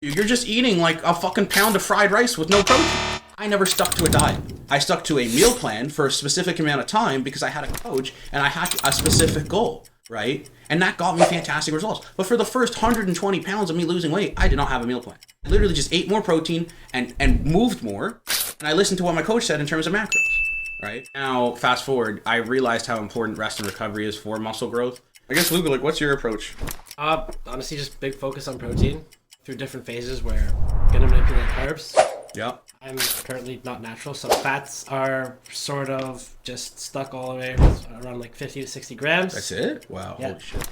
You're just eating like a fucking pound of fried rice with no protein. I never stuck to a diet. I stuck to a meal plan for a specific amount of time because I had a coach and I had a specific goal, right? And that got me fantastic results. But for the first 120 pounds of me losing weight, I did not have a meal plan. I literally just ate more protein and moved more. And I listened to what my coach said in terms of macros, right? Now, fast forward, I realized how important rest and recovery is for muscle growth. I guess, Luca, like, what's your approach? Honestly, just big focus on protein through different phases where I'm gonna manipulate carbs. Yeah. I'm currently not natural, so fats are sort of just stuck all the way around like 50 to 60 grams. That's it? Wow. Yeah. Holy shit.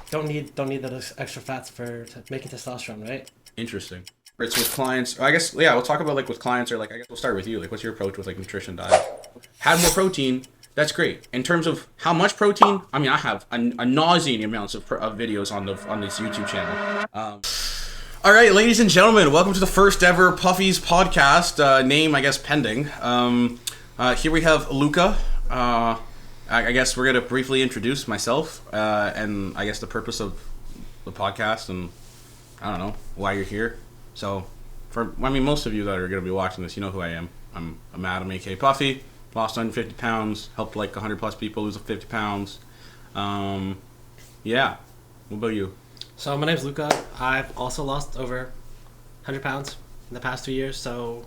Don't need those extra fats for making testosterone, right? Interesting. It's with clients. I guess, yeah, we'll talk about like with clients or like, I guess we'll start with you. Like, what's your approach with like nutrition, diet? Had more protein. That's great. In terms of how much protein, I mean, I have a nauseating amounts of videos on this YouTube channel. All right, ladies and gentlemen, welcome to the first ever Puffy's podcast. Name, I guess, pending. Here we have Luca. I guess we're gonna briefly introduce myself and I guess the purpose of the podcast and I don't know why you're here. So, most of you that are gonna be watching this, you know who I am. I'm Adam, aka Puffy. Lost 150 pounds. Helped like 100 plus people lose 50 pounds. Yeah. What about you? So my name's Luca. I've also lost over 100 pounds in the past 2 years. So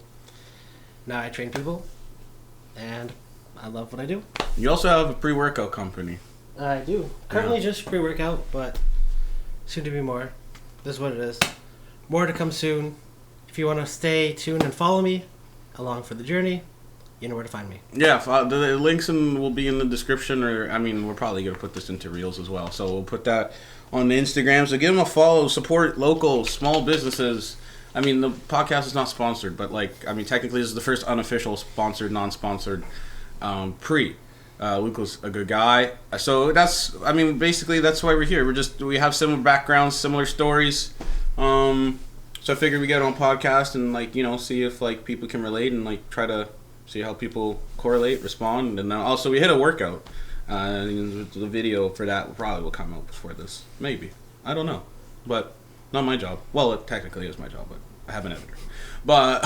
now I train people, and I love what I do. You also have a pre-workout company. I do. Currently just pre-workout, but soon to be more. This is what it is. More to come soon. If you want to stay tuned and follow me along for the journey, you know where to find me. Yeah, the links will be in the description, or I mean, we're probably gonna put this into Reels as well, so we'll put that on the Instagram. So give them a follow, support local small businesses. I mean, the podcast is not sponsored, but like, I mean, technically this is the first unofficial sponsored, non-sponsored Luca's a good guy, so that's, I mean, basically that's why we're here. We have similar backgrounds, similar stories. So I figured we get on podcast and like, you know, see if like people can relate and like try to see how people correlate, respond, and then also we hit a workout. The video for that probably will come out before this. Maybe. I don't know. But not my job. Well, it technically is my job, but I have an editor. But,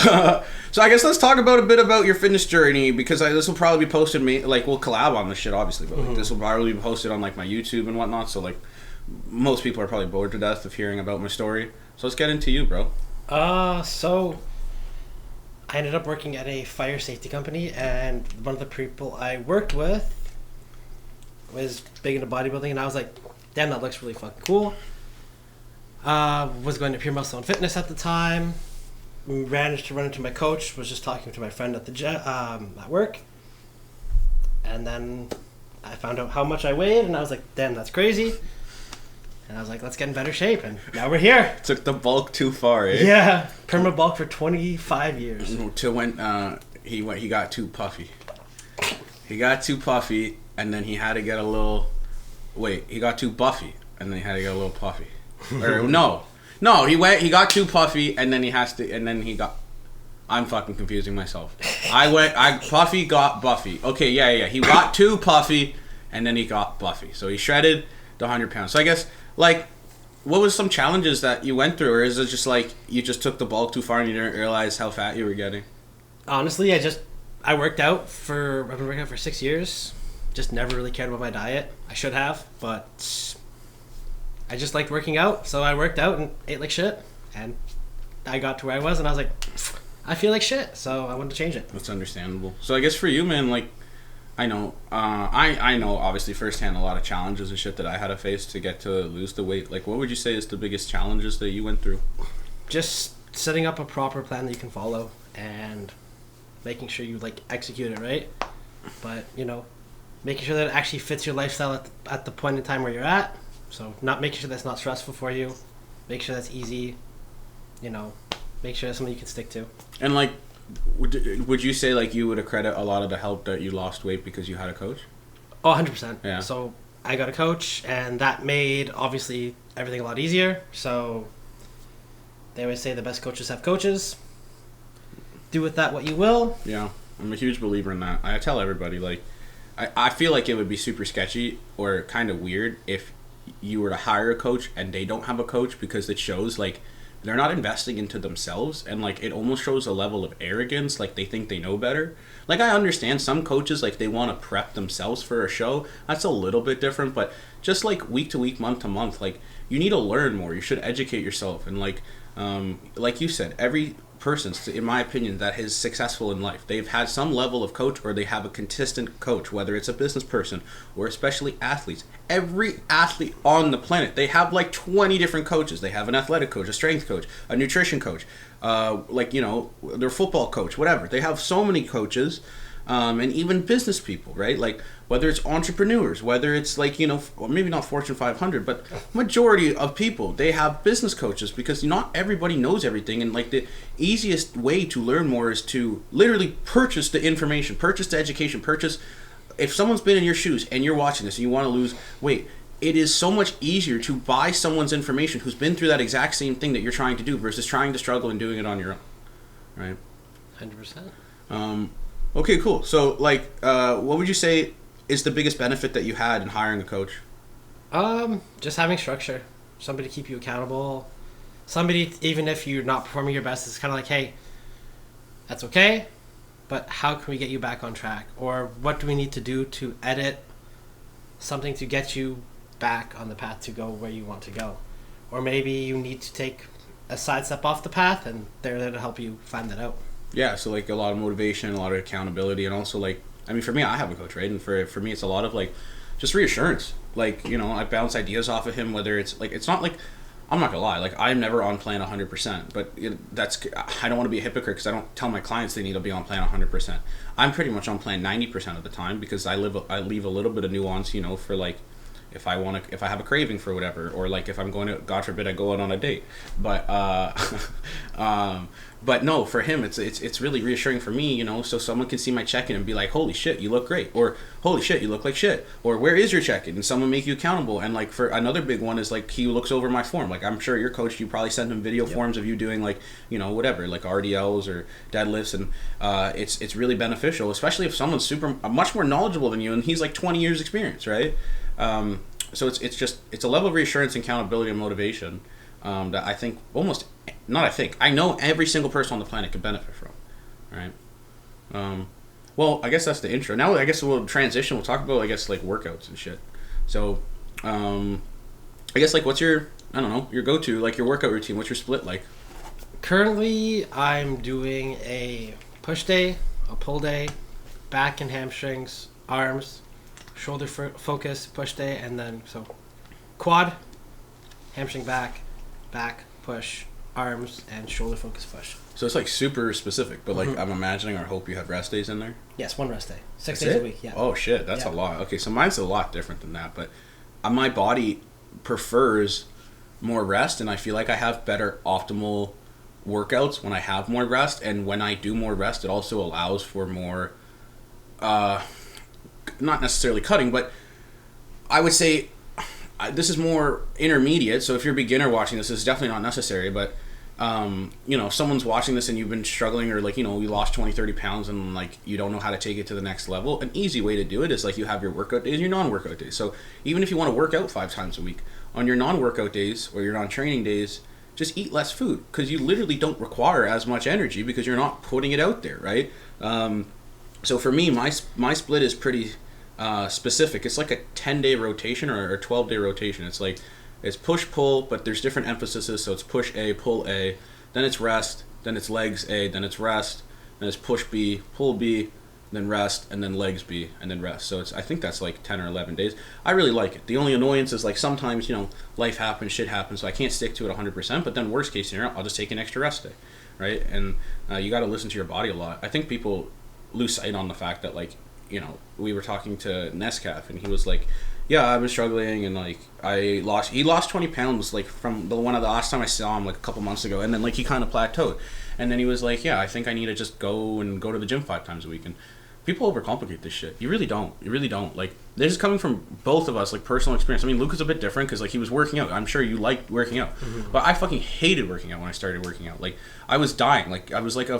so I guess let's talk about a bit about your fitness journey, because this will probably be posted, like, we'll collab on this shit, obviously, but like, this will probably be posted on, like, my YouTube and whatnot, so, like, most people are probably bored to death of hearing about my story. So let's get into you, bro. So I ended up working at a fire safety company, and one of the people I worked with was big into bodybuilding, and I was like, damn, that looks really fucking cool. Was going to Pure Muscle and Fitness at the time. Managed to run into my coach, was just talking to my friend at the gym, at work, and then I found out how much I weighed, and I was like, damn, that's crazy. And I was like, let's get in better shape, and now we're here. Took the bulk too far, eh? Yeah, perma bulk for 25 years. Till when he got too puffy. He got too puffy, and then he had to get a little. Wait, he got too buffy, and then he had to get a little puffy. Or no, he got too puffy, and then he got. I'm fucking confusing myself. Puffy got Buffy. Okay, yeah. He got too puffy, and then he got Buffy. So he shredded the 100 pounds. So I guess, like, what was some challenges that you went through, or is it just like you just took the bulk too far and you didn't realize how fat you were getting? Honestly, I've been working out for 6 years. Just never really cared about my diet. I should have, but I just liked working out, so I worked out and ate like shit, and I got to where I was, and I was like, I feel like shit, so I wanted to change it. That's understandable. So I guess for you, man, like, I know, I know obviously firsthand a lot of challenges and shit that I had to face to get to lose the weight. Like, what would you say is the biggest challenges that you went through? Just setting up a proper plan that you can follow and making sure you like execute it right, but you know, making sure that it actually fits your lifestyle at the point in time where you're at. So not making sure that's not stressful for you, make sure that's easy, you know, make sure that's something you can stick to. And like, would you say like you would accredit a lot of the help that you lost weight because you had a coach? Oh, 100%. Yeah. So I got a coach, and that made obviously everything a lot easier. So they always say the best coaches have coaches. Do with that what you will. Yeah, I'm a huge believer in that. I tell everybody, like, I feel like it would be super sketchy or kind of weird if you were to hire a coach and they don't have a coach, because it shows like they're not investing into themselves, and like it almost shows a level of arrogance, like they think they know better. Like I understand some coaches, like they want to prep themselves for a show. That's a little bit different, but just like week to week, month to month, like you need to learn more. You should educate yourself, and like you said, every person, in my opinion, that is successful in life, they've had some level of coach, or they have a consistent coach, whether it's a business person or especially athletes. Every athlete on the planet, they have like 20 different coaches. They have an athletic coach, a strength coach, a nutrition coach, their football coach, whatever. They have so many coaches, and even business people, right? Like whether it's entrepreneurs, whether it's like, maybe not Fortune 500, but majority of people, they have business coaches, because not everybody knows everything. And like the easiest way to learn more is to literally purchase the information, purchase the education, if someone's been in your shoes and you're watching this and you want to lose weight, it is so much easier to buy someone's information who's been through that exact same thing that you're trying to do, versus trying to struggle and doing it on your own, right? 100%. Okay, cool. So like, what would you say is the biggest benefit that you had in hiring a coach? Just having structure, somebody to keep you accountable, somebody, even if you're not performing your best, it's kind of like, hey, that's okay, but how can we get you back on track? Or what do we need to do to edit something to get you back on the path to go where you want to go? Or maybe you need to take a side step off the path, and they're there to help you find that out. Yeah, so like a lot of motivation, a lot of accountability, and also like, I mean, for me, I have a coach, right? And for me, it's a lot of like just reassurance. Like, I bounce ideas off of him, whether it's like, it's not like, I'm not gonna lie, like I'm never on plan 100%, but I don't want to be a hypocrite, because I don't tell my clients they need to be on plan 100%. I'm pretty much on plan 90% of the time, because I leave a little bit of nuance, for like, if I have a craving for whatever, or like if I'm going to, God forbid, I go out on a date. But but no, for him, it's really reassuring for me, so someone can see my check-in and be like, holy shit, you look great, or holy shit, you look like shit, or where is your check-in, and someone make you accountable. And like, for another big one is like, he looks over my form. Like, I'm sure your coach, you probably send him video forms of you doing like, whatever, like RDLs or deadlifts, and it's really beneficial, especially if someone's much more knowledgeable than you, and he's like 20 years experience, right? So it's a level of reassurance, accountability, and motivation that I think I know every single person on the planet could benefit from. All right. Well, I guess that's the intro. Now I guess we'll transition. We'll talk about, I guess, like workouts and shit. So, I guess like, what's your go-to, like your workout routine? What's your split like? Currently, I'm doing a push day, a pull day, back and hamstrings, arms, shoulder focus push day, and then so quad, hamstring back, push, arms, and shoulder focus push. So it's like super specific, but like, I'm imagining, or hope you have rest days in there. Yes, one rest day, 6 That's days it? a week. Yeah. Oh shit, that's a lot. Okay, so mine's a lot different than that, but my body prefers more rest, and I feel like I have better optimal workouts when I have more rest. And when I do more rest, it also allows for more not necessarily cutting, but I would say this is more intermediate. So if you're a beginner watching this is definitely not necessary, but if someone's watching this and you've been struggling, or like, you lost 20-30 pounds and like you don't know how to take it to the next level, an easy way to do it is like, you have your workout days and your non-workout days. So even if you want to work out 5 times a week, on your non-workout days or your non-training days, just eat less food, because you literally don't require as much energy because you're not putting it out there, right? So for me, my split is pretty specific. It's like a 10-day rotation or a 12-day rotation. It's like, it's push-pull, but there's different emphases. So it's push A, pull A, then it's rest, then it's legs A, then it's rest, then it's push B, pull B, then rest, and then legs B, and then rest. So I think that's like 10 or 11 days. I really like it. The only annoyance is like, sometimes, life happens, shit happens, so I can't stick to it 100%, but then worst case scenario, I'll just take an extra rest day, right? And you got to listen to your body a lot. I think people lose sight on the fact that, like, we were talking to Nescaf, and he was like, yeah, I've been struggling, and like, he lost 20 pounds, like, from the last time I saw him, like a couple months ago, and then like, he kind of plateaued, and then he was like, yeah, I think I need to just go to the gym 5 times a week. And people overcomplicate this shit. You really don't. You really don't. Like, this is coming from both of us, like, personal experience. I mean, Luca's a bit different because, like, he was working out. I'm sure you liked working out. But I fucking hated working out when I started working out. Like, I was dying. Like, I was like a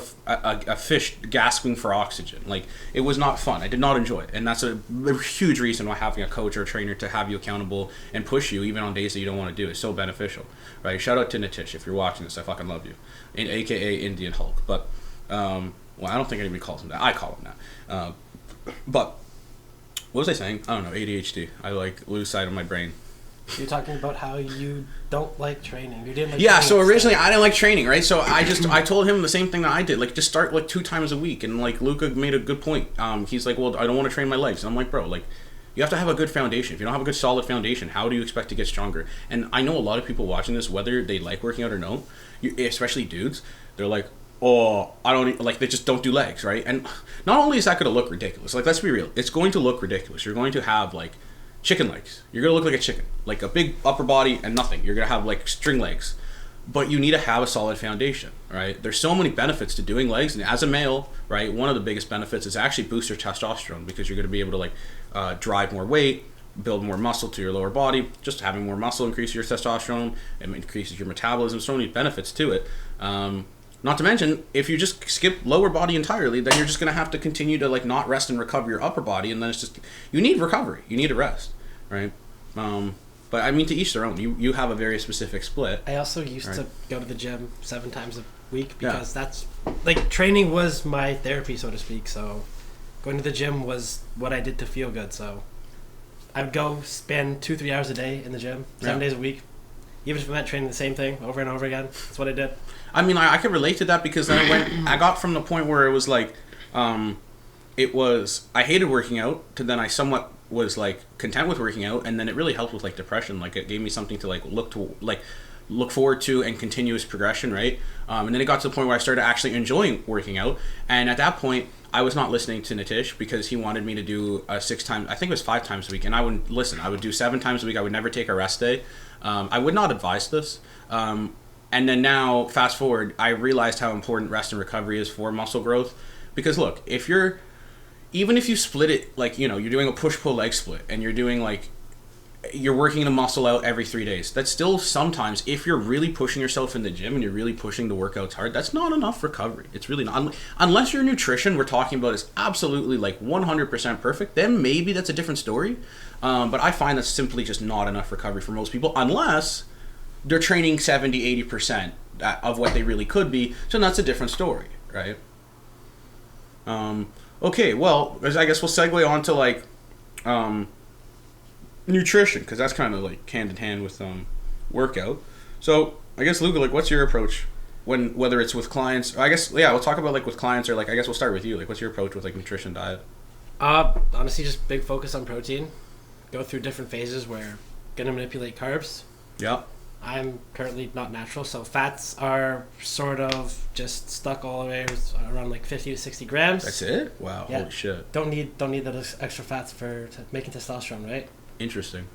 fish gasping for oxygen. Like, it was not fun. I did not enjoy it. And that's a huge reason why having a coach or a trainer to have you accountable and push you even on days that you don't want to do is so beneficial, right? Shout out to Nitish if you're watching this. I fucking love you. AKA Indian Hulk. But, well, I don't think anybody calls him that. I call him that. But what was I saying? I don't know. ADHD. I like lose sight of my brain. You're talking about how you don't like training. You didn't like Yeah. training So originally I didn't like training, right? So I told him the same thing that I did. Like, just start like 2 times a week. And like Luca made a good point. He's like, well, I don't want to train my legs. And I'm like, bro, like, you have to have a good foundation. If you don't have a good solid foundation, how do you expect to get stronger? And I know a lot of people watching this, whether they like working out or no, especially dudes, they're like, oh, I don't like, they just don't do legs, right? And not only is that going to look ridiculous, like, let's be real, it's going to look ridiculous. You're going to have like chicken legs. You're going to look like a chicken, like a big upper body and nothing. You're going to have like string legs, but you need to have a solid foundation, right? There's so many benefits to doing legs, and as a male, right, one of the biggest benefits is actually boost your testosterone, because you're going to be able to like drive more weight, build more muscle to your lower body. Just having more muscle increases your testosterone and increases your metabolism. So many benefits to it. Not to mention, if you just skip lower body entirely, then you're just going to have to continue to like not rest and recover your upper body, and then it's just, you need recovery, you need a rest, right? But I mean, to each their own. You have a very specific split. I also used to go to the gym 7 times a week because that's like, training was my therapy, so to speak. So going to the gym was what I did to feel good. So I'd go spend 2-3 hours a day in the gym, 7 days a week. Even if it meant training the same thing over and over again, that's what I did. I mean, I can relate to that, because then I got from the point where it was like, I hated working out, to then I somewhat was like content with working out, and then it really helped with like depression. Like, it gave me something to look forward to and continuous progression, right? And then it got to the point where I started actually enjoying working out, and at that point, I was not listening to Nitish because he wanted me to do 6 times, I think it was 5 times a week, and I wouldn't listen. I would do 7 times a week. I would never take a rest day. I would not advise this. And then now, fast forward, I realized how important rest and recovery is for muscle growth. Because look, even if you split it, like, you know, you're doing a push-pull leg split, and you're doing like, you're working the muscle out every 3 days. That's still sometimes, if you're really pushing yourself in the gym and you're really pushing the workouts hard, that's not enough recovery. It's really not. Unless your nutrition we're talking about is absolutely like 100% perfect, then maybe that's a different story. But I find that's simply just not enough recovery for most people, unless they're training 70-80% of what they really could be. So that's a different story, right? Okay, well, I guess we'll segue on to like nutrition, because that's kind of like hand in hand with workout. So I guess, Luca, like, what's your approach whether it's with clients? I guess, yeah, we'll talk about like with clients, or like, I guess we'll start with you. Like, what's your approach with like nutrition, diet? Honestly, just big focus on protein. Go through different phases where gonna manipulate carbs. Yeah. I'm currently not natural, so fats are sort of just stuck all the way around like 50 to 60 grams. That's it? Wow, yeah. Holy shit. Don't need those extra fats for making testosterone, right? Interesting.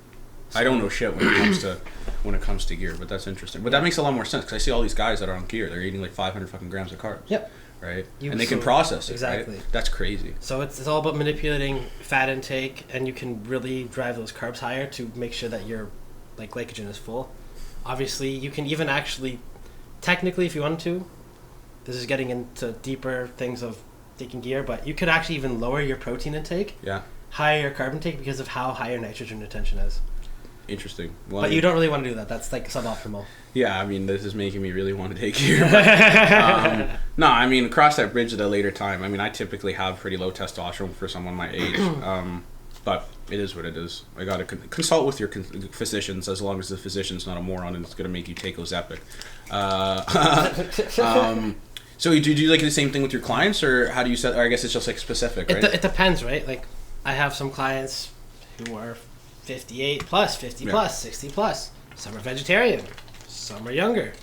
So, I don't know shit when it comes to gear, but that's interesting. But that makes a lot more sense, because I see all these guys that are on gear, they're eating like 500 fucking grams of carbs. Yep. Right? And they can process it, exactly. Right? That's crazy. So it's all about manipulating fat intake, and you can really drive those carbs higher to make sure that your like glycogen is full. Obviously, you can even actually, technically, if you wanted to, this is getting into deeper things of taking gear, but you could actually even lower your protein intake, higher your carb intake, because of how high your nitrogen retention is. Interesting. Well, but you don't really want to do that. That's like suboptimal. Yeah, I mean, this is making me really want to take gear. But, no, I mean, cross that bridge at a later time. I mean, I typically have pretty low testosterone for someone my age. But it is what it is. I got to consult with your physicians, as long as the physician's not a moron and it's going to make you take Ozempic. So do you do like the same thing with your clients, or how do you set? Or I guess it's just like specific, right? It depends, right? Like, I have some clients who are 58 plus, 50 plus, 60 plus. Some are vegetarian, some are younger.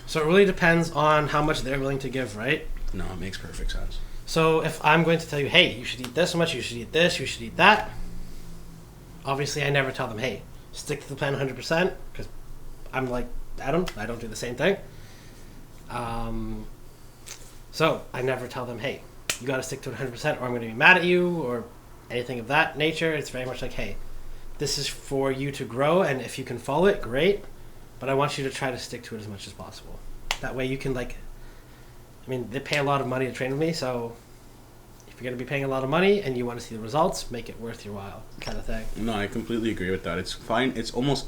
So it really depends on how much they're willing to give, right? No, it makes perfect sense. So if I'm going to tell you, hey, you should eat this much, you should eat this, you should eat that, obviously I never tell them, hey, stick to the plan 100%, because I'm like Adam, I don't do the same thing. So I never tell them, hey, you got to stick to it 100% or I'm going to be mad at you or anything of that nature. It's very much like, hey, this is for you to grow, and if you can follow it, great, but I want you to try to stick to it as much as possible. That way you can, like, I mean, they pay a lot of money to train with me, so if you're going to be paying a lot of money and you want to see the results, make it worth your while, kind of thing. No, I completely agree with that. It's fine. It's almost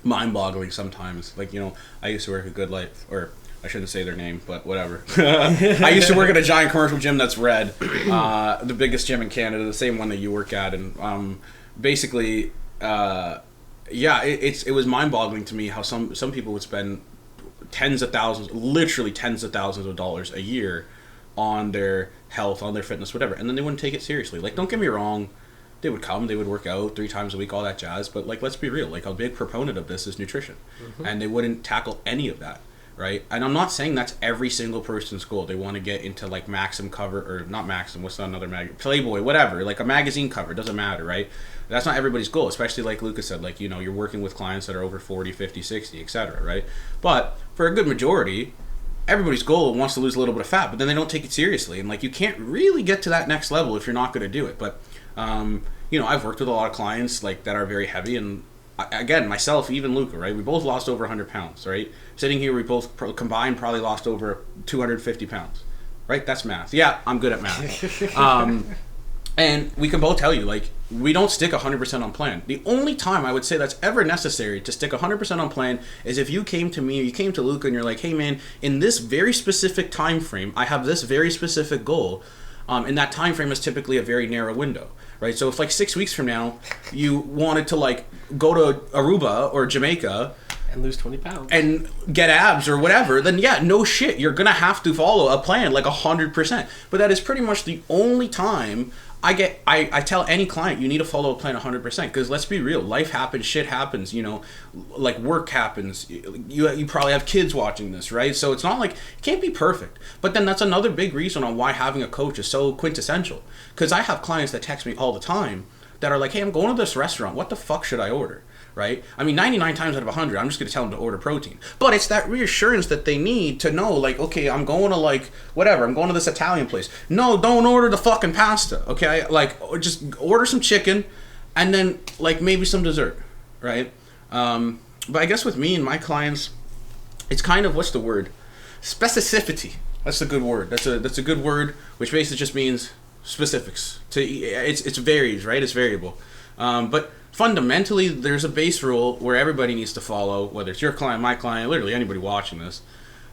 mind-boggling sometimes. Like, I used to work at Good Life, or I shouldn't say their name, but whatever. I used to work at a giant commercial gym that's red, the biggest gym in Canada, the same one that you work at, and basically, it was mind-boggling to me how some people would spend literally tens of thousands of dollars a year on their health, on their fitness, whatever, and then they wouldn't take it seriously. Like, don't get me wrong, they would come, they would work out 3 times a week, all that jazz, but, like, let's be real, like, a big proponent of this is nutrition, and they wouldn't tackle any of that, right? And I'm not saying that's every single person's goal. They want to get into, like, Maxim cover, or not Maxim, what's another magazine, Playboy, whatever, like a magazine cover, doesn't matter, right? That's not everybody's goal, especially like Luca said, like, you're working with clients that are over 40, 50, 60, etc., right? But for a good majority, everybody's goal wants to lose a little bit of fat, but then they don't take it seriously, and, like, you can't really get to that next level if you're not going to do it. But I've worked with a lot of clients, like, that are very heavy, and again, myself, even Luca, right, we both lost over 100 pounds, right? Sitting here, we both combined probably lost over 250 pounds, right? That's math. Yeah, I'm good at math. And we can both tell you, like, we don't stick 100% on plan. The only time I would say that's ever necessary to stick 100% on plan is if you came to me, or you came to Luca, and you're like, hey, man, in this very specific time frame, I have this very specific goal, and that time frame is typically a very narrow window, right? So if, like, 6 weeks from now, you wanted to, like, go to Aruba or Jamaica and lose 20 pounds and get abs or whatever, then yeah, no shit, you're gonna have to follow a plan, like, 100%. But that is pretty much the only time I tell any client you need to follow a plan 100%, because let's be real, life happens, shit happens, like, work happens, you probably have kids watching this, right? So it's not like, it can't be perfect. But then that's another big reason on why having a coach is so quintessential, because I have clients that text me all the time that are like, hey, I'm going to this restaurant, what the fuck should I order? Right? I mean, 99 times out of 100, I'm just going to tell them to order protein. But it's that reassurance that they need to know, like, okay, I'm going to, like, whatever, I'm going to this Italian place. No, don't order the fucking pasta, okay? Like, or just order some chicken and then, like, maybe some dessert, right? But I guess with me and my clients, it's kind of, what's the word? Specificity. That's a good word. That's a good word, which basically just means specifics. It's varies, right? It's variable. But fundamentally, there's a base rule where everybody needs to follow, whether it's your client, my client, literally anybody watching this.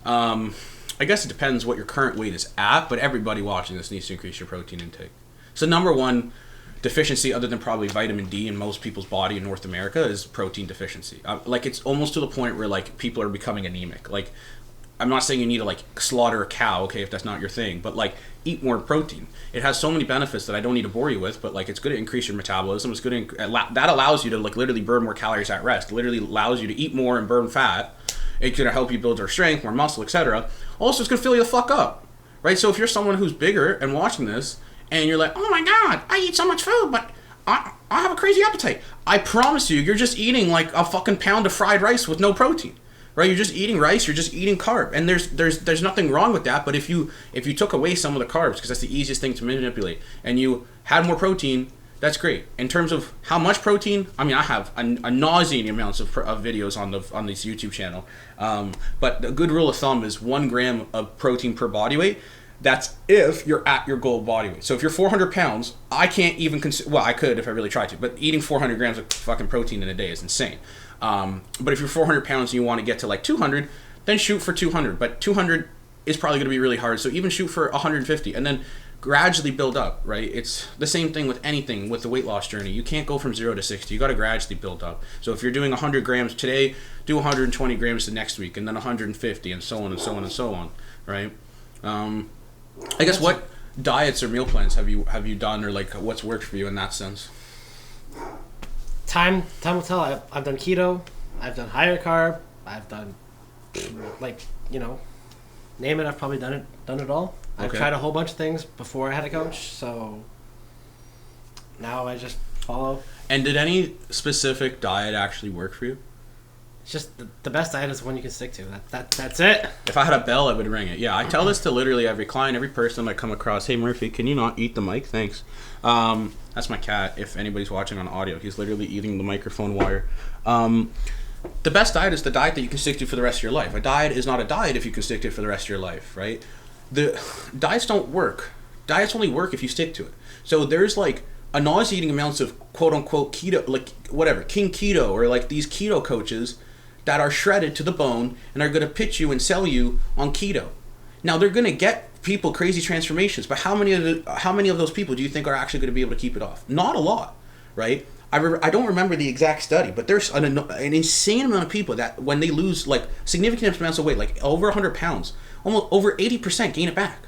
I guess it depends what your current weight is at, but everybody watching this needs to increase your protein intake. So number one deficiency, other than probably vitamin D in most people's body in North America, is protein deficiency. Like, it's almost to the point where, like, people are becoming anemic. Like, I'm not saying you need to, like, slaughter a cow, okay, if that's not your thing, but, like, eat more protein. It has so many benefits that I don't need to bore you with, but, like, it's good to increase your metabolism. It's good that allows you to, like, literally burn more calories at rest. It literally allows you to eat more and burn fat. It's going to help you build your strength, more muscle, etc. Also, it's going to fill you the fuck up, right? So if you're someone who's bigger and watching this, and you're like, oh my god, I eat so much food, but I have a crazy appetite. I promise you, you're just eating, like, a fucking pound of fried rice with no protein. Right, you're just eating rice, you're just eating carb, and there's nothing wrong with that. But if you took away some of the carbs, because that's the easiest thing to manipulate, and you had more protein, that's great. In terms of how much protein, I mean, I have a nauseating amounts of videos on this YouTube channel. But a good rule of thumb is 1 gram of protein per body weight. That's if you're at your goal body weight. So if you're 400 pounds, I can't even well, I could if I really tried to, but eating 400 grams of fucking protein in a day is insane. But if you're 400 pounds and you want to get to, like, 200, then shoot for 200. But 200 is probably going to be really hard. So even shoot for 150 and then gradually build up, right? It's the same thing with anything with the weight loss journey. You can't go from 0 to 60. You got to gradually build up. So if you're doing 100 grams today, do 120 grams the next week, and then 150, and so on and so on and so on, right? I guess, what diets or meal plans have you done, or, like, what's worked for you in that sense? Time will tell. I've done keto, I've done higher carb, I've done, like, name it, I've probably done it all. I've tried a whole bunch of things before I had a coach, so now I just follow. And did any specific diet actually work for you? It's just the best diet is the one you can stick to. That's it. If I had a bell, I would ring it. Yeah, I tell this to literally every client, every person I come across. Hey, Murphy, can you not eat the mic? Thanks. That's my cat. If anybody's watching on audio, he's literally eating the microphone wire. The best diet is the diet that you can stick to for the rest of your life. A diet is not a diet if you can stick to it for the rest of your life, right? The diets don't work. Diets only work if you stick to it. So there's like a nauseating amounts of quote unquote keto, like whatever, King Keto, or like these keto coaches that are shredded to the bone and are going to pitch you and sell you on keto. Now they're going to get people crazy transformations, but how many of those people do you think are actually going to be able to keep it off? Not a lot, right? I don't remember the exact study, but there's an insane amount of people that when they lose like significant amounts of weight, like over 100 pounds, almost over 80% gain it back.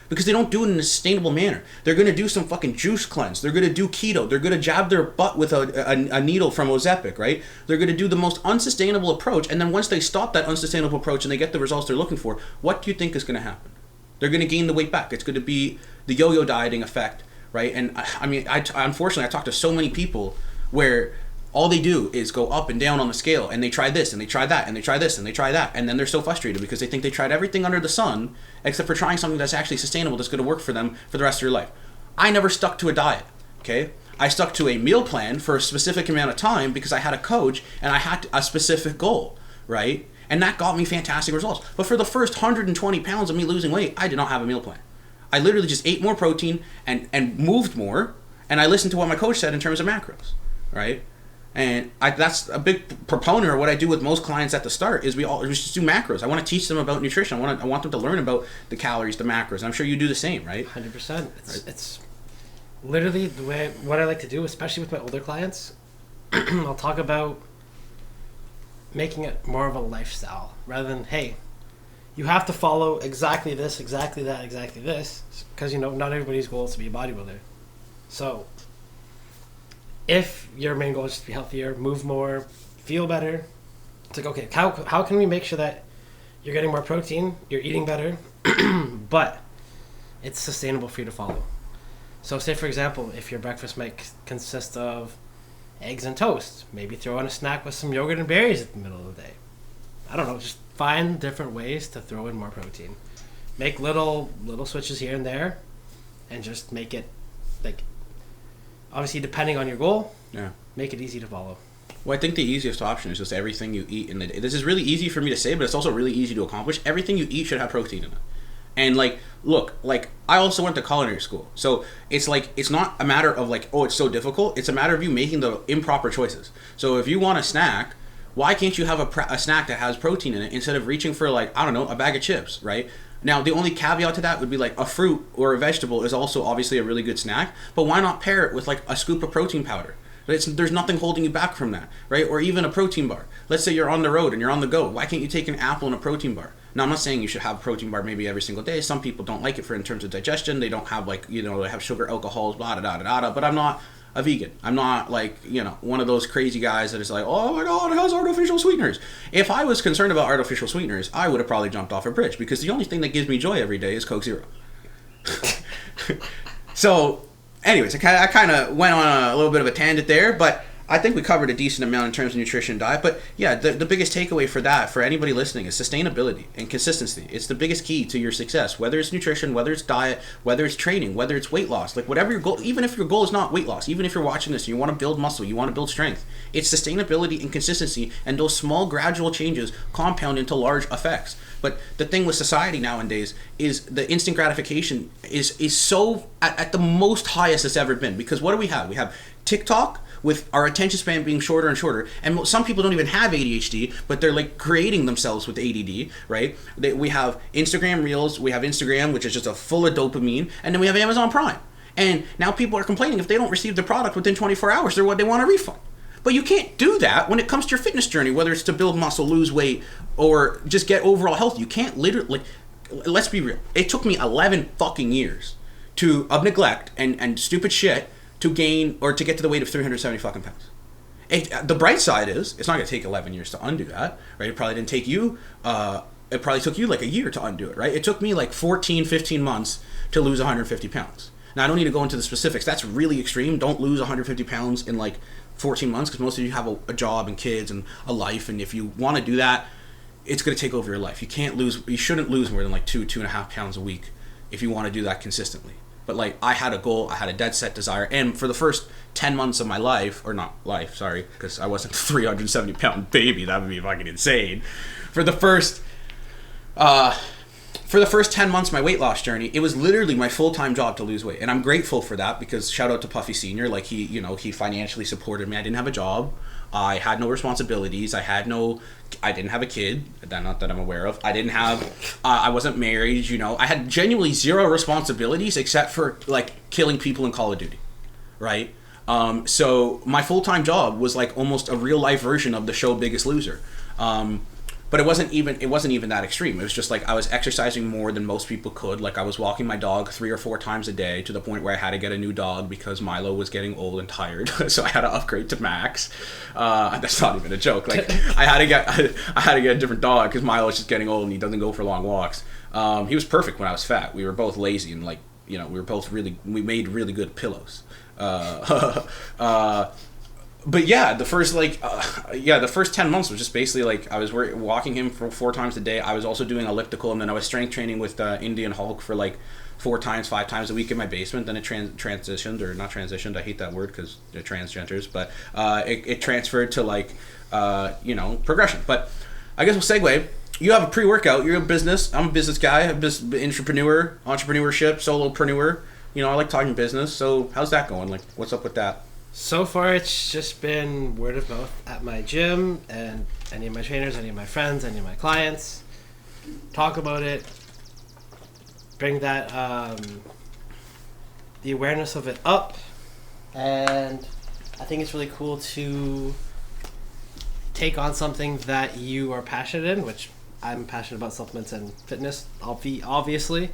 Because they don't do it in a sustainable manner. They're going to do some fucking juice cleanse. They're going to do keto. They're going to jab their butt with a needle from Ozempic, right? They're going to do the most unsustainable approach. And then once they stop that unsustainable approach and they get the results they're looking for, what do you think is going to happen? They're going to gain the weight back. It's going to be the yo-yo dieting effect, right? And I mean, unfortunately, I talked to so many people where all they do is go up and down on the scale, and they try this, and they try that, and they try this, and they try that, and then they're so frustrated because they think they tried everything under the sun except for trying something that's actually sustainable, that's going to work for them for the rest of their life. I never stuck to a diet, okay? I stuck to a meal plan for a specific amount of time because I had a coach and I had a specific goal, right? And that got me fantastic results. But for the first 120 pounds of me losing weight, I did not have a meal plan. I literally just ate more protein and moved more, and I listened to what my coach said in terms of macros, right? And that's a big proponent of what I do with most clients at the start is we just do macros. I want to teach them about nutrition. I want them to learn about the calories, the macros. And I'm sure you do the same, right? 100%. It's literally the way what I like to do, especially with my older clients. I'll talk about making it more of a lifestyle rather than, hey, you have to follow exactly this, exactly that, exactly this, because not everybody's goal is to be a bodybuilder. So if your main goal is to be healthier, move more, feel better, it's like, okay, how can we make sure that you're getting more protein, you're eating better, but it's sustainable for you to follow? So say, for example, if your breakfast might consist of eggs and toast, maybe throw in a snack with some yogurt and berries at the middle of the day. I don't know, just find different ways to throw in more protein. Make little switches here and there, and just make it, like, obviously depending on your goal, make it easy to follow. Well, I think the easiest option is just everything you eat in the day. This is really easy for me to say, but it's also really easy to accomplish. Everything you eat should have protein in it. And like, look, like I also went to culinary school. So it's like, it's not a matter of like, oh, it's so difficult. It's a matter of you making the improper choices. So if you want a snack, why can't you have a snack that has protein in it instead of reaching for like, I don't know, a bag of chips, right? Now, the only caveat to that would be like a fruit or a vegetable is also obviously a really good snack, but why not pair it with like a scoop of protein powder? There's nothing holding you back from that, right? Or even a protein bar. Let's say you're on the road and you're on the go. Why can't you take an apple and a protein bar? Now, I'm not saying you should have a protein bar maybe every single day. Some people don't like it in terms of digestion. They don't have like, they have sugar, alcohols, blah, blah, blah, blah, but I'm not a vegan. I'm not like, one of those crazy guys that is like, oh my God, it has artificial sweeteners. If I was concerned about artificial sweeteners, I would have probably jumped off a bridge because the only thing that gives me joy every day is Coke Zero. So, anyways, I kind of went on a little bit of a tangent there, but I think we covered a decent amount in terms of nutrition diet. But yeah, the biggest takeaway for that, for anybody listening, is sustainability and consistency. It's the biggest key to your success, whether it's nutrition, whether it's diet, whether it's training, whether it's weight loss, like whatever your goal, even if your goal is not weight loss, even if you're watching this and you want to build muscle, you want to build strength, it's sustainability and consistency, and those small gradual changes compound into large effects. But the thing with society nowadays is the instant gratification is so at the most highest it's ever been. Because what do we have? We have TikTok, with our attention span being shorter and shorter, and some people don't even have ADHD, but they're like creating themselves with ADD, right? We have Instagram Reels, we have Instagram, which is just a full of dopamine, and then we have Amazon Prime. And now people are complaining if they don't receive the product within 24 hours, they want a refund. But you can't do that when it comes to your fitness journey, whether it's to build muscle, lose weight, or just get overall healthy. You can't literally, let's be real. It took me 11 fucking years of neglect and stupid shit to gain or to get to the weight of 370 fucking pounds. The bright side is it's not going to take 11 years to undo that, right? It probably didn't take you, it probably took you like a year to undo it, right? It took me like 14, 15 months to lose 150 pounds. Now, I don't need to go into the specifics. That's really extreme. Don't lose 150 pounds in like 14 months, because most of you have a job and kids and a life, and if you want to do that, it's going to take over your life. You shouldn't lose more than like 2.5 pounds a week if you want to do that consistently. But like, I had a goal, I had a dead set desire, and for the first 10 months of my life, or not life, sorry, because I wasn't a 370 pound baby, that would be fucking insane. For the first 10 months of my weight loss journey, it was literally my full-time job to lose weight. And I'm grateful for that, because shout out to Puffy Senior, like he financially supported me. I didn't have a job. I had no responsibilities. I didn't have a kid, not that I'm aware of. I wasn't married, I had genuinely zero responsibilities except for like killing people in Call of Duty, right? So my full-time job was like almost a real life version of the show Biggest Loser. But it wasn't even that extreme. It was just like I was exercising more than most people could. Like, I was walking my dog 3 or 4 times a day, to the point where I had to get a new dog because Milo was getting old and tired. So I had to upgrade to Max. That's not even a joke. Like, I had to get a different dog because Milo was just getting old and he doesn't go for long walks. He was perfect when I was fat. We were both lazy and like, we made really good pillows. But yeah, the first 10 months was just basically like I was walking him for 4 times a day. I was also doing elliptical, and then I was strength training with Indian Hulk for like 5 times a week in my basement. Then it transitioned, or not transitioned, I hate that word because they're transgenders, but it transferred to like progression. But I guess we'll segue. You have a pre-workout, you're a business, I'm a business guy, entrepreneurship, solopreneur. I like talking business. So how's that going? Like, what's up with that? So far, it's just been word of mouth at my gym, and any of my trainers, any of my friends, any of my clients talk about it, bring that the awareness of it up, and I think it's really cool to take on something that you are passionate in, which I'm passionate about supplements and fitness, obviously.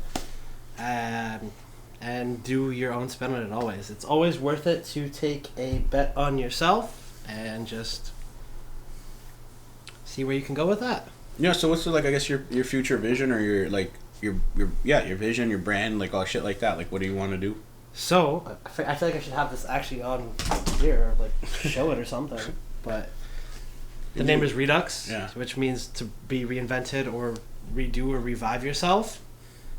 And do your own spin on it always. It's always worth it to take a bet on yourself and just see where you can go with that. Yeah, so what's like, I guess your future vision, or your vision, your brand, like all shit like that? Like, what do you want to do? So, I feel like I should have this actually on here, like show it or something. But the name is Redux, which means to be reinvented or redo or revive yourself,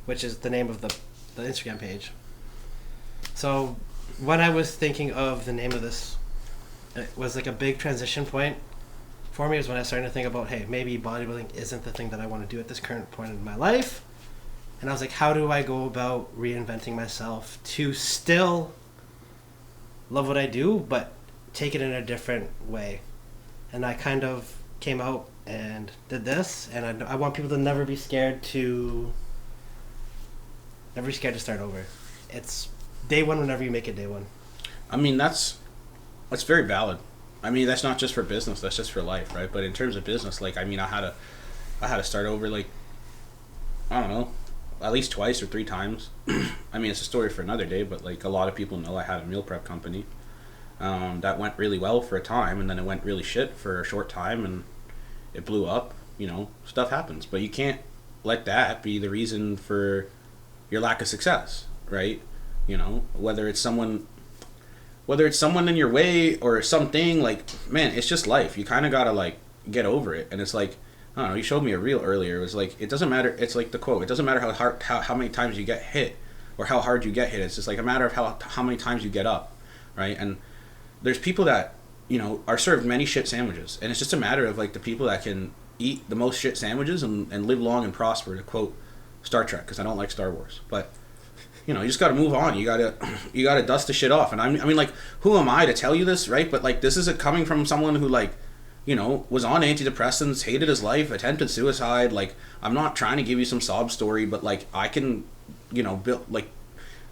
which is the name of the Instagram page. So when I was thinking of the name of this, it was like a big transition point for me, was when I started to think about, hey, maybe bodybuilding isn't the thing that I want to do at this current point in my life. And I was like, how do I go about reinventing myself to still love what I do, but take it in a different way? And I kind of came out and did this, and I want people to never be scared to start over. It's day one whenever you make it day one. I mean, that's very valid. I mean, that's not just for business, that's just for life, right? But in terms of business, like, I mean, I had to start over, like, I don't know, at least 2 or 3 times. I mean, it's a story for another day, but like, a lot of people know I had a meal prep company that went really well for a time, and then it went really shit for a short time, and it blew up. Stuff happens, but you can't let that be the reason for your lack of success, right? Whether it's someone in your way or something, like, man, it's just life. You kind of gotta like get over it. And it's like, I don't know, you showed me a reel earlier. It was like, it doesn't matter. It's like the quote, it doesn't matter how many times you get hit or how hard you get hit. It's just like a matter of how many times you get up, right? And there's people that are served many shit sandwiches, and it's just a matter of like the people that can eat the most shit sandwiches and live long and prosper, to quote Star Trek, because I don't like Star Wars. But you just got to move on. You gotta dust the shit off. And I mean, like, who am I to tell you this, right? But like, this is coming from someone who, like, was on antidepressants, hated his life, attempted suicide. Like, I'm not trying to give you some sob story, but like, I can,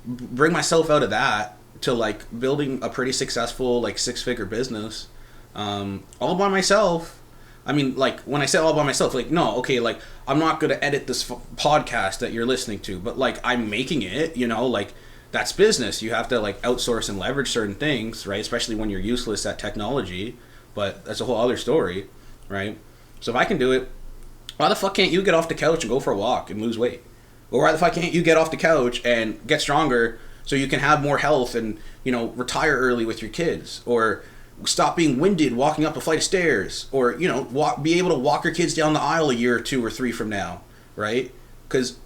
bring myself out of that to like building a pretty successful, like, 6-figure business, all by myself. I mean, like, when I say all by myself, like, no, okay, like, I'm not going to edit this podcast that you're listening to, but, like, I'm making it, like, that's business. You have to, like, outsource and leverage certain things, right? Especially when you're useless at technology, but that's a whole other story, right? So if I can do it, why the fuck can't you get off the couch and go for a walk and lose weight? Or why the fuck can't you get off the couch and get stronger so you can have more health and, retire early with your kids? Or stop being winded walking up a flight of stairs, or be able to walk your kids down the aisle a year or 2 or 3 from now, right? Because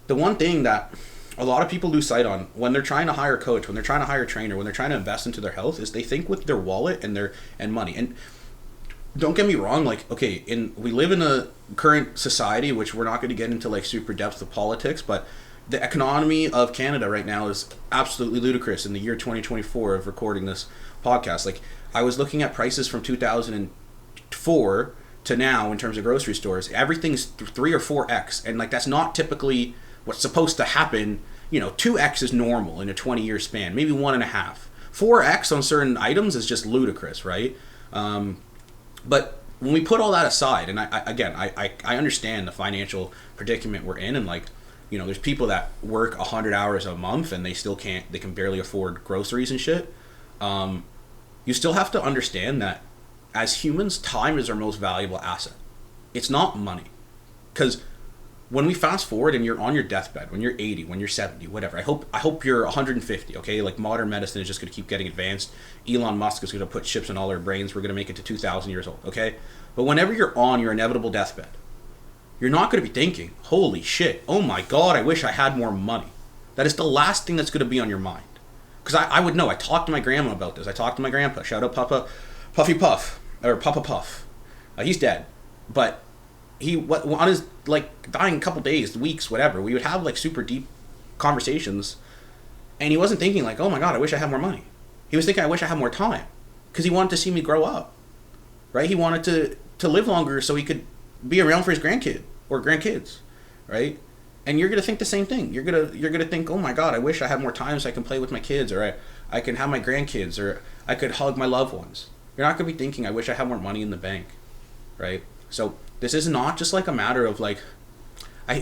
the one thing that a lot of people lose sight on when they're trying to hire a coach, when they're trying to hire a trainer, when they're trying to invest into their health, is they think with their wallet and money. And don't get me wrong, like, okay, we live in a current society, which we're not going to get into like super depth of politics, but the economy of Canada right now is absolutely ludicrous in the year 2024 of recording this podcast. Like, I was looking at prices from 2004 to now in terms of grocery stores. Everything's 3 or 4x, and like that's not typically what's supposed to happen. 2x is normal in a 20-year span, maybe 1.5. 4x on certain items is just ludicrous, right? But when we put all that aside, and I understand the financial predicament we're in, and like, there's people that work 100 hours a month and they can barely afford groceries and shit. You still have to understand that as humans, time is our most valuable asset. It's not money. Because when we fast forward and you're on your deathbed, when you're 80, when you're 70, whatever, I hope you're 150, okay? Like, modern medicine is just going to keep getting advanced. Elon Musk is going to put chips in all our brains. We're going to make it to 2,000 years old, okay? But whenever you're on your inevitable deathbed, you're not going to be thinking, holy shit, oh my God, I wish I had more money. That is the last thing that's going to be on your mind. Because I would know. I talked to my grandma about this. I talked to my grandpa. Shout out Puffy Puff. He's dead. But on his, like, dying couple days, weeks, whatever, we would have, like, super deep conversations. And he wasn't thinking, like, oh my God, I wish I had more money. He was thinking, I wish I had more time. Because he wanted to see me grow up. Right? He wanted to live longer so he could be around for his grandkid or grandkids, right? And you're gonna think the same thing. You're gonna think, oh my God, I wish I had more time so I can play with my kids, or I can have my grandkids, or I could hug my loved ones. You're not gonna be thinking, I wish I had more money in the bank, right? So this is not just like a matter of like, I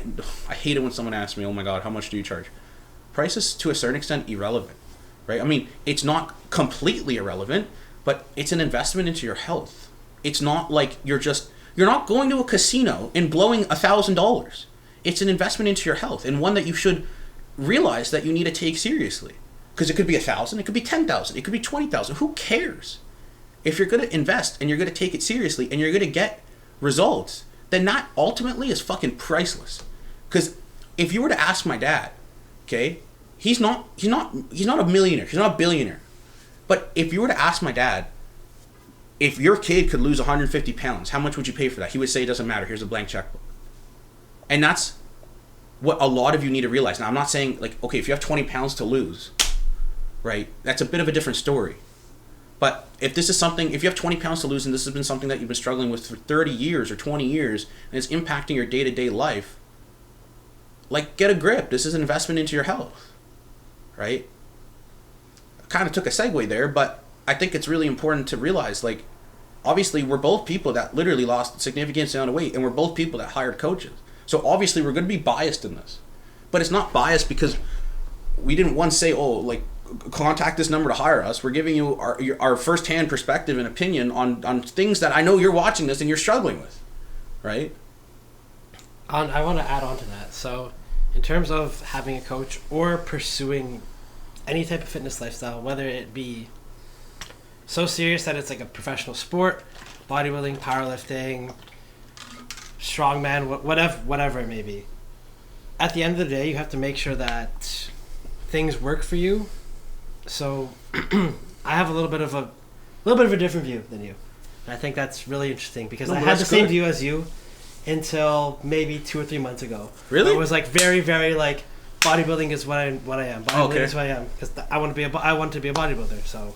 hate it when someone asks me, oh my God, how much do you charge? Price is to a certain extent irrelevant, right? I mean, it's not completely irrelevant, but it's an investment into your health. It's not like you're not going to a casino and blowing $1,000. It's an investment into your health, and one that you should realize that you need to take seriously. Because it could be 1,000, it could be 10,000, it could be 20,000. Who cares? If you're going to invest and you're going to take it seriously and you're going to get results, then that ultimately is fucking priceless. Because if you were to ask my dad, okay, he's not a millionaire, he's not a billionaire. But if you were to ask my dad, if your kid could lose 150 pounds, how much would you pay for that? He would say, it doesn't matter, here's a blank checkbook. And that's what a lot of you need to realize. Now, I'm not saying, like, okay, if you have 20 pounds to lose, right, that's a bit of a different story. But if you have 20 pounds to lose and this has been something that you've been struggling with for 30 years or 20 years and it's impacting your day-to-day life, like, get a grip. This is an investment into your health, right? I kind of took a segue there, but I think it's really important to realize, like, obviously we're both people that literally lost a significant amount of weight, and we're both people that hired coaches. So obviously we're going to be biased in this. But it's not biased because we didn't once say, oh, like, contact this number to hire us. We're giving you our first-hand perspective and opinion on things that I know you're watching this and you're struggling with, right? I want to add on to that. So in terms of having a coach or pursuing any type of fitness lifestyle, whether it be so serious that it's like a professional sport, bodybuilding, powerlifting, strongman, whatever it may be, at the end of the day, you have to make sure that things work for you. So I have a little bit of a different view than you. And I think that's really interesting because I had the same view as you until maybe 2 or 3 months ago. Really? It was like very, very like bodybuilding is what I am. Bodybuilding is what I am because I want to be a bodybuilder. So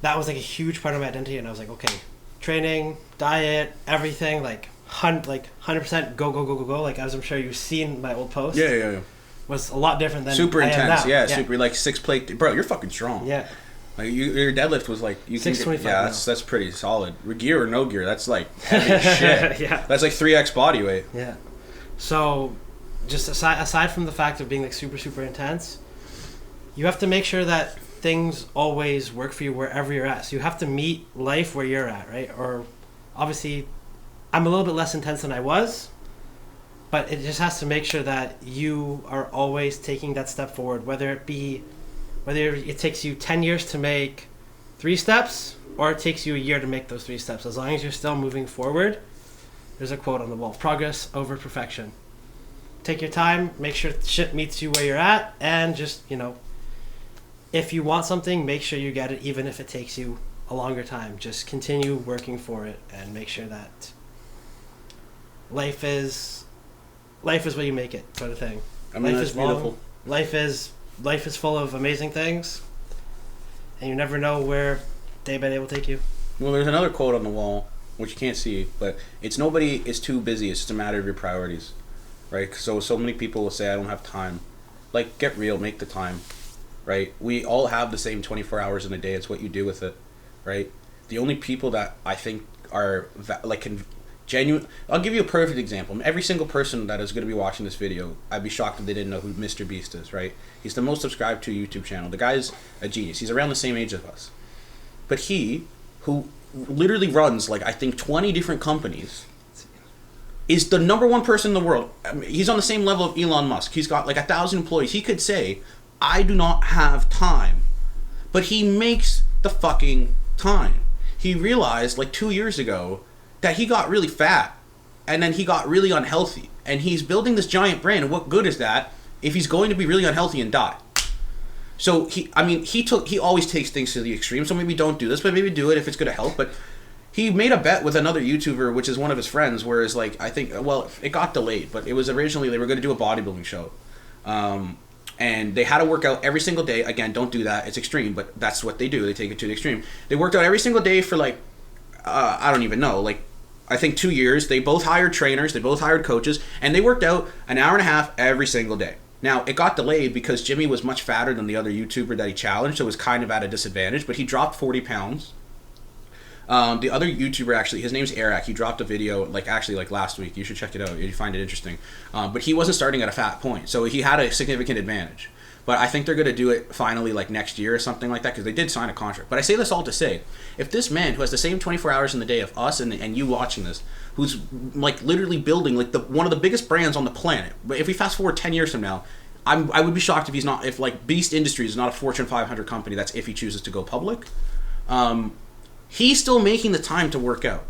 that was like a huge part of my identity, and I was like, okay, training, diet, everything, like 100% go. Like, as I'm sure you've seen my old post. Yeah. Was a lot different than super I intense. am now. Yeah, super, like 6 plate. Bro, you're fucking strong. Yeah. Like, your deadlift was like 625. Yeah, that's pretty solid. Gear or no gear, that's like heavy as shit. Yeah. That's like 3x body weight. Yeah. So, just aside from the fact of being like super, super intense, you have to make sure that things always work for you wherever you're at. So you have to meet life where you're at, right? Or obviously, I'm a little bit less intense than I was, but it just has to make sure that you are always taking that step forward, whether it takes you 10 years to make 3 steps, or it takes you a year to make those 3 steps. As long as you're still moving forward, there's a quote on the wall: progress over perfection. Take your time, make sure shit meets you where you're at, and just, if you want something, make sure you get it, even if it takes you a longer time. Just continue working for it and make sure that life is what you make it, sort of thing. I mean, life that's is long. beautiful. Life is full of amazing things, and you never know where day by day will take you. Well, there's another quote on the wall, which you can't see, but it's nobody is too busy. It's just a matter of your priorities, right? So many people will say, I don't have time. Like, get real, make the time, right? We all have the same 24 hours in a day. It's what you do with it, right? The only people that I think are, genuine... I'll give you a perfect example. Every single person that is going to be watching this video, I'd be shocked if they didn't know who Mr. Beast is, right? He's the most subscribed to YouTube channel. The guy's a genius. He's around the same age as us. But he, who literally runs, I think 20 different companies, is the number one person in the world. I mean, he's on the same level of Elon Musk. He's got 1,000 employees. He could say, I do not have time. But he makes the fucking time. He realized 2 years ago that he got really fat, and then he got really unhealthy, and he's building this giant brand. And what good is that if he's going to be really unhealthy and die? So he always takes things to the extreme. So maybe don't do this, but maybe do it if it's going to help. But he made a bet with another YouTuber, which is one of his friends, whereas I think, well, it got delayed, but it was originally they were going to do a bodybuilding show, and they had to work out every single day. Again, don't do that; it's extreme, but that's what they do. They take it to the extreme. They worked out every single day for I don't even know, I think 2 years. They both hired trainers, they both hired coaches, and they worked out an hour and a half every single day. Now, it got delayed because Jimmy was much fatter than the other YouTuber that he challenged, so it was kind of at a disadvantage, but he dropped 40 pounds. The other YouTuber, actually, his name's Eric. He dropped a video, last week. You should check it out. You find it interesting. But he wasn't starting at a fat point, so he had a significant advantage. But I think they're going to do it finally next year or something like that, because they did sign a contract. But I say this all to say, if this man who has the same 24 hours in the day of us and you watching this, who's literally building one of the biggest brands on the planet, but if we fast forward 10 years from now, I would be shocked if he's not, if Beast Industries is not a Fortune 500 company. That's if he chooses to go public. He's still making the time to work out.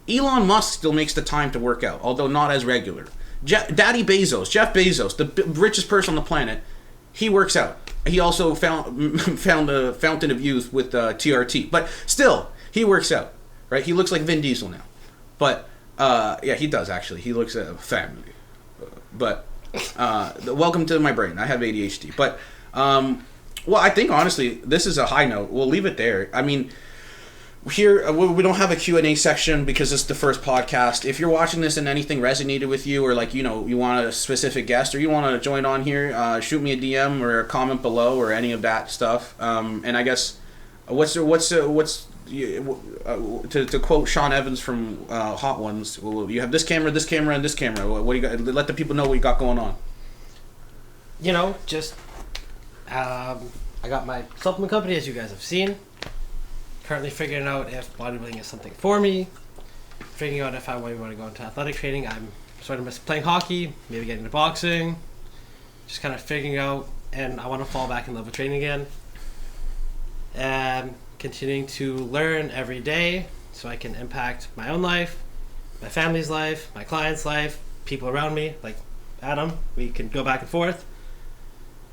Elon Musk still makes the time to work out, although not as regular. Jeff Bezos, the richest person on the planet, he works out. He also found the fountain of youth with TRT, but still, he works out, right? He looks like Vin Diesel now, but yeah, he does actually. He looks at a family, but welcome to my brain. I have ADHD, but well, I think honestly, this is a high note. We'll leave it there. I mean, here we don't have a Q&A section because it's the first podcast. If you're watching this and anything resonated with you, or you want a specific guest, or you want to join on here, shoot me a DM or a comment below, or any of that stuff. And I guess to quote Sean Evans from Hot Ones, you have this camera, and this camera. What do you got? Let the people know what you got going on. Just I got my supplement company, as you guys have seen. Currently figuring out if bodybuilding is something for me. Figuring out if I want to go into athletic training. I'm sort of playing hockey, maybe getting into boxing. Just kind of figuring out, and I want to fall back in love with training again. And continuing to learn every day so I can impact my own life, my family's life, my clients' life, people around me, like Adam. We can go back and forth.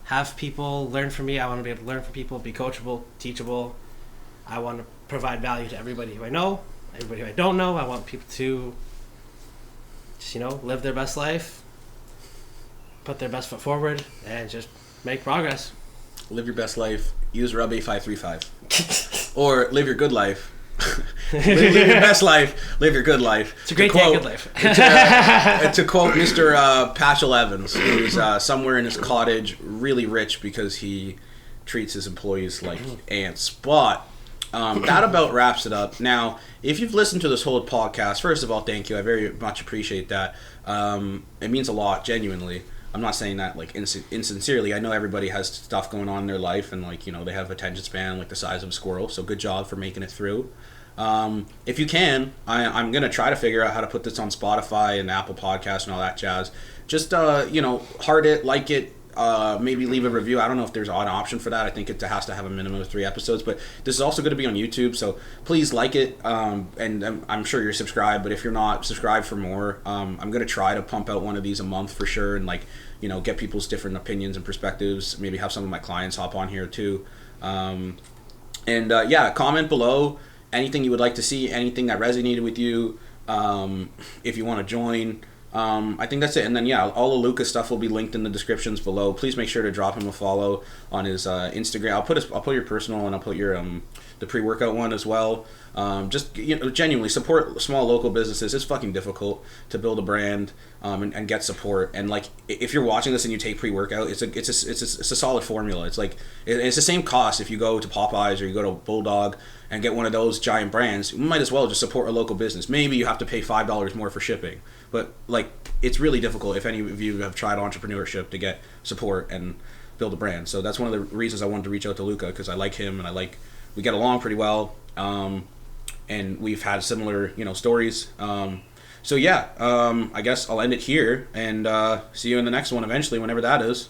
Have people learn from me. I want to be able to learn from people, be coachable, teachable. I want to provide value to everybody who I know, everybody who I don't know. I want people to just, live their best life, put their best foot forward, and just make progress. Live your best life. Use Rub A535. Or live your good life. live your best life. Live your good life. It's a great day, good life. To quote Mr. Paschal Evans, who's somewhere in his cottage, really rich because he treats his employees like ants. But that about wraps it up. Now, if you've listened to this whole podcast, first of all, thank you. I very much appreciate that. It means a lot, genuinely. I'm not saying that insincerely. I know everybody has stuff going on in their life, and they have attention span the size of a squirrel. So good job for making it through. If you can, I'm gonna try to figure out how to put this on Spotify and Apple Podcasts and all that jazz. Just heart it, like it. maybe leave a review. I don't know if there's an option for that. I think it has to have a minimum of 3 episodes. But this is also going to be on YouTube, so please like it. And I'm sure you're subscribed, but if you're not, subscribe for more. I'm going to try to pump out one of these a month for sure, and like, you know, get people's different opinions and perspectives. Maybe have some of my clients hop on here too. Yeah, comment below anything you would like to see, anything that resonated with you. If you want to join. I think that's it. And then yeah, all the Luca stuff will be linked in the descriptions below. Please make sure to drop him a follow on his Instagram. I'll put your personal, and I'll put your the pre-workout one as well. Just, you know, genuinely support small local businesses. It's fucking difficult to build a brand and get support. And like, if you're watching this and you take pre-workout, it's a solid formula. It's like it's the same cost if you go to Popeyes or you go to Bulldog and get one of those giant brands. You might as well just support a local business. Maybe you have to pay $5 more for shipping, but like, it's really difficult if any of you have tried entrepreneurship to get support and build a brand. So that's one of the reasons I wanted to reach out to Luca, because I like him and we get along pretty well, and we've had similar, you know, stories. So yeah, I guess I'll end it here, and see you in the next one eventually, whenever that is.